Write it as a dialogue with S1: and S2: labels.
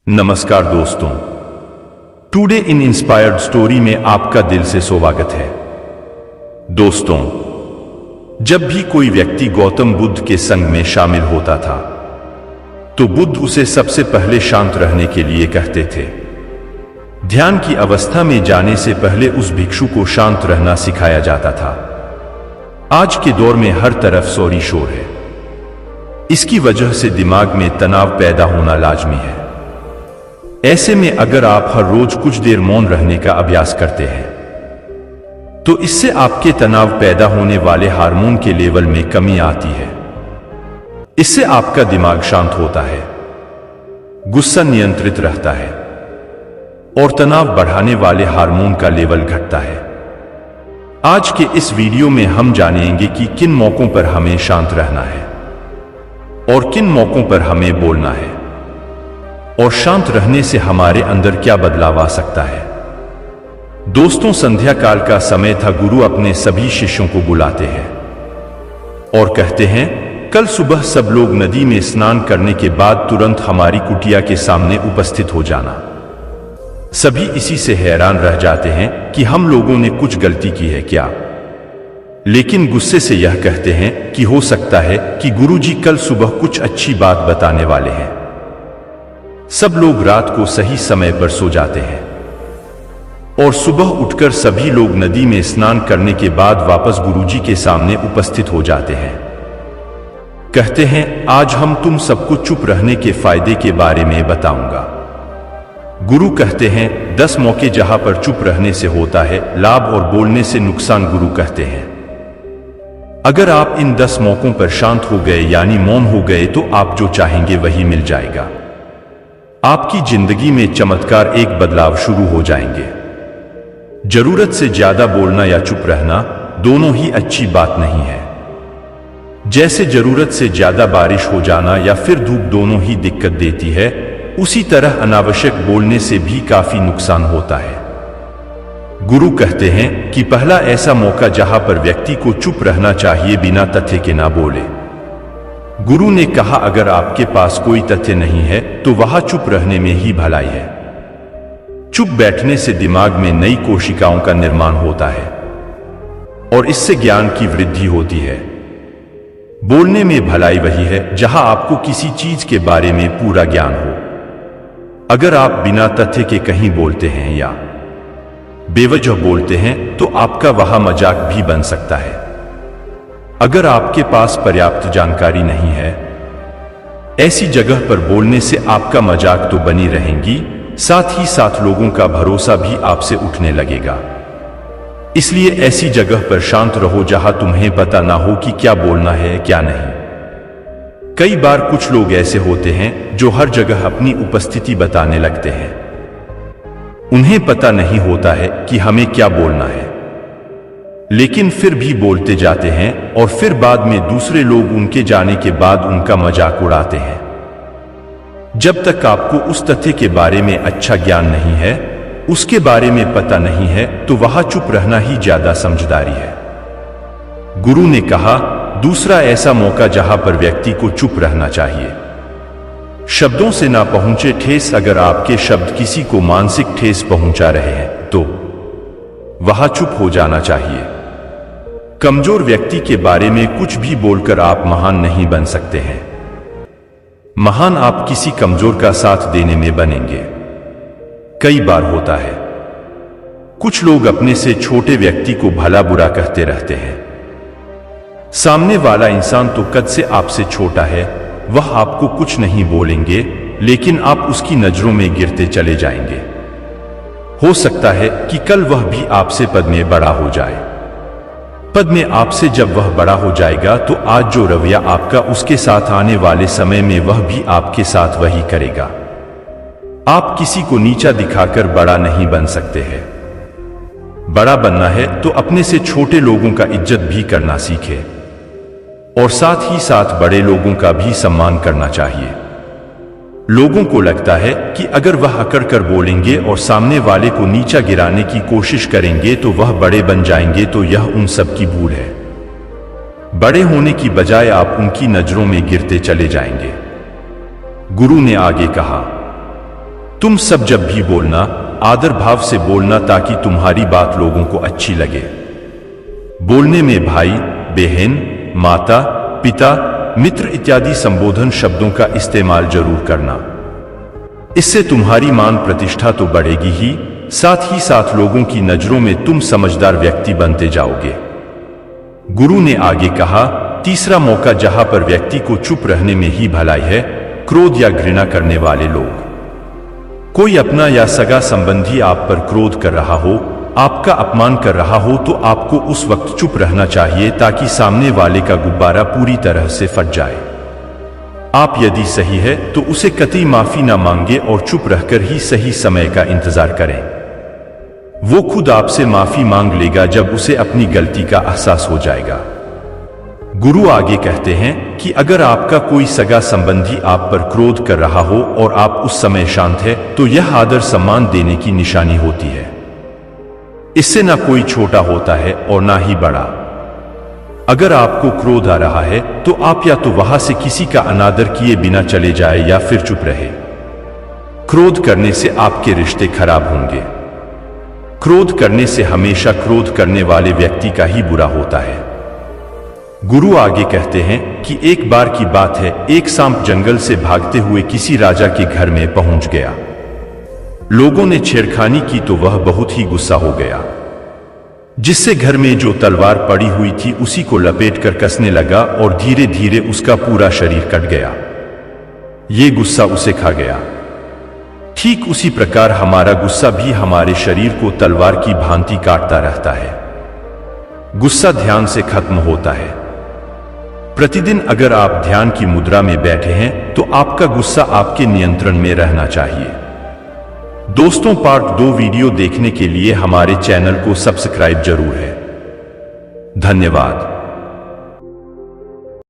S1: नमस्कार दोस्तों, today in inspired story में आपका दिल से स्वागत है। दोस्तों, जब भी कोई व्यक्ति गौतम बुद्ध के संग में शामिल होता था तो बुद्ध उसे सबसे पहले शांत रहने के लिए कहते थे। ध्यान की अवस्था में जाने से पहले उस भिक्षु को शांत रहना सिखाया जाता था। आज के दौर में हर तरफ शोरी शोर है। इसकी वजह से दिमाग में तनाव पैदा होना लाजमी है। ऐसे में अगर आप हर रोज कुछ देर मौन रहने का अभ्यास करते हैं तो इससे आपके तनाव पैदा होने वाले हार्मोन के लेवल में कमी आती है। इससे आपका दिमाग शांत होता है, गुस्सा नियंत्रित रहता है और तनाव बढ़ाने वाले हार्मोन का लेवल घटता है। आज के इस वीडियो में हम जानेंगे कि किन मौकों पर हमें शांत रहना है और किन मौकों पर हमें बोलना है, और शांत रहने से हमारे अंदर क्या बदलाव आ सकता है। दोस्तों, संध्या काल का समय था। गुरु अपने सभी शिष्यों को बुलाते हैं और कहते हैं, कल सुबह सब लोग नदी में स्नान करने के बाद तुरंत हमारी कुटिया के सामने उपस्थित हो जाना। सभी इसी से हैरान रह जाते हैं कि हम लोगों ने कुछ गलती की है क्या, लेकिन गुस्से से यह कहते हैं कि हो सकता है कि गुरुजी कल सुबह कुछ अच्छी बात बताने वाले हैं। सब लोग रात को सही समय पर सो जाते हैं और सुबह उठकर सभी लोग नदी में स्नान करने के बाद वापस गुरुजी के सामने उपस्थित हो जाते हैं। कहते हैं, आज हम तुम सबको चुप रहने के फायदे के बारे में बताऊंगा। गुरु कहते हैं, 10 मौके जहां पर चुप रहने से होता है लाभ और बोलने से नुकसान। गुरु कहते हैं, अगर आप इन 10 मौकों पर शांत हो गए यानी मौन हो गए तो आप जो चाहेंगे वही मिल जाएगा। आपकी जिंदगी में चमत्कार, एक बदलाव शुरू हो जाएंगे। जरूरत से ज्यादा बोलना या चुप रहना दोनों ही अच्छी बात नहीं है। जैसे जरूरत से ज्यादा बारिश हो जाना या फिर धूप दोनों ही दिक्कत देती है, उसी तरह अनावश्यक बोलने से भी काफी नुकसान होता है। गुरु कहते हैं कि पहला ऐसा मौका जहां पर व्यक्ति को चुप रहना चाहिए, बिना तथ्य के ना बोले। गुरु ने कहा, अगर आपके पास कोई तथ्य नहीं है तो वहां चुप रहने में ही भलाई है। चुप बैठने से दिमाग में नई कोशिकाओं का निर्माण होता है और इससे ज्ञान की वृद्धि होती है। बोलने में भलाई वही है जहां आपको किसी चीज के बारे में पूरा ज्ञान हो। अगर आप बिना तथ्य के कहीं बोलते हैं या बेवजह बोलते हैं तो आपका वहां मजाक भी बन सकता है। अगर आपके पास पर्याप्त जानकारी नहीं है, ऐसी जगह पर बोलने से आपका मजाक तो बनी रहेंगी, साथ ही साथ लोगों का भरोसा भी आपसे उठने लगेगा। इसलिए ऐसी जगह पर शांत रहो जहां तुम्हें पता ना हो कि क्या बोलना है क्या नहीं। कई बार कुछ लोग ऐसे होते हैं जो हर जगह अपनी उपस्थिति बताने लगते हैं। उन्हें पता नहीं होता है कि हमें क्या बोलना है, लेकिन फिर भी बोलते जाते हैं और फिर बाद में दूसरे लोग उनके जाने के बाद उनका मजाक उड़ाते हैं। जब तक आपको उस तथ्य के बारे में अच्छा ज्ञान नहीं है, उसके बारे में पता नहीं है, तो वहां चुप रहना ही ज्यादा समझदारी है। गुरु ने कहा, दूसरा ऐसा मौका जहां पर व्यक्ति को चुप रहना चाहिए, शब्दों से ना पहुंचे ठेस। अगर आपके शब्द किसी को मानसिक ठेस पहुंचा रहे हैं तो वहां चुप हो जाना चाहिए। कमजोर व्यक्ति के बारे में कुछ भी बोलकर आप महान नहीं बन सकते हैं। महान आप किसी कमजोर का साथ देने में बनेंगे। कई बार होता है कुछ लोग अपने से छोटे व्यक्ति को भला बुरा कहते रहते हैं। सामने वाला इंसान तो कद से आपसे छोटा है, वह आपको कुछ नहीं बोलेंगे, लेकिन आप उसकी नजरों में गिरते चले जाएंगे। हो सकता है कि कल वह भी आपसे पद में बड़ा हो जाए। पद में आपसे जब वह बड़ा हो जाएगा तो आज जो रवैया आपका उसके साथ आने वाले समय में वह भी आपके साथ वही करेगा। आप किसी को नीचा दिखाकर बड़ा नहीं बन सकते हैं। बड़ा बनना है तो अपने से छोटे लोगों का इज्जत भी करना सीखे और साथ ही साथ बड़े लोगों का भी सम्मान करना चाहिए। लोगों को लगता है कि अगर वह अकड़ कर बोलेंगे और सामने वाले को नीचा गिराने की कोशिश करेंगे तो वह बड़े बन जाएंगे, तो यह उन सब की भूल है। बड़े होने की बजाय आप उनकी नजरों में गिरते चले जाएंगे। गुरु ने आगे कहा, तुम सब जब भी बोलना आदर भाव से बोलना ताकि तुम्हारी बात लोगों को अच्छी लगे। बोलने में भाई, बहन, माता, पिता, मित्र इत्यादि संबोधन शब्दों का इस्तेमाल जरूर करना। इससे तुम्हारी मान प्रतिष्ठा तो बढ़ेगी ही, साथ ही साथ लोगों की नजरों में तुम समझदार व्यक्ति बनते जाओगे। गुरु ने आगे कहा, तीसरा मौका जहां पर व्यक्ति को चुप रहने में ही भलाई है, क्रोध या घृणा करने वाले लोग। कोई अपना या सगा संबंधी आप पर क्रोध कर रहा हो, आपका अपमान कर रहा हो, तो आपको उस वक्त चुप रहना चाहिए ताकि सामने वाले का गुब्बारा पूरी तरह से फट जाए। आप यदि सही है तो उसे कतई माफी ना मांगे और चुप रहकर ही सही समय का इंतजार करें। वो खुद आपसे माफी मांग लेगा जब उसे अपनी गलती का एहसास हो जाएगा। गुरु आगे कहते हैं कि अगर आपका कोई सगा संबंधी आप पर क्रोध कर रहा हो और आप उस समय शांत है, तो यह आदर सम्मान देने की निशानी होती है। इससे ना कोई छोटा होता है और ना ही बड़ा। अगर आपको क्रोध आ रहा है तो आप या तो वहां से किसी का अनादर किए बिना चले जाए या फिर चुप रहे। क्रोध करने से आपके रिश्ते खराब होंगे। क्रोध करने से हमेशा क्रोध करने वाले व्यक्ति का ही बुरा होता है। गुरु आगे कहते हैं कि एक बार की बात है, एक सांप जंगल से भागते हुए किसी राजा के घर में पहुंच गया। लोगों ने छेड़खानी की तो वह बहुत ही गुस्सा हो गया, जिससे घर में जो तलवार पड़ी हुई थी उसी को लपेटकर कसने लगा और धीरे धीरे उसका पूरा शरीर कट गया। ये गुस्सा उसे खा गया। ठीक उसी प्रकार हमारा गुस्सा भी हमारे शरीर को तलवार की भांति काटता रहता है। गुस्सा ध्यान से खत्म होता है। प्रतिदिन अगर आप ध्यान की मुद्रा में बैठे हैं तो आपका गुस्सा आपके नियंत्रण में रहना चाहिए। दोस्तों, पार्ट 2 वीडियो देखने के लिए हमारे चैनल को सब्सक्राइब जरूर है। धन्यवाद।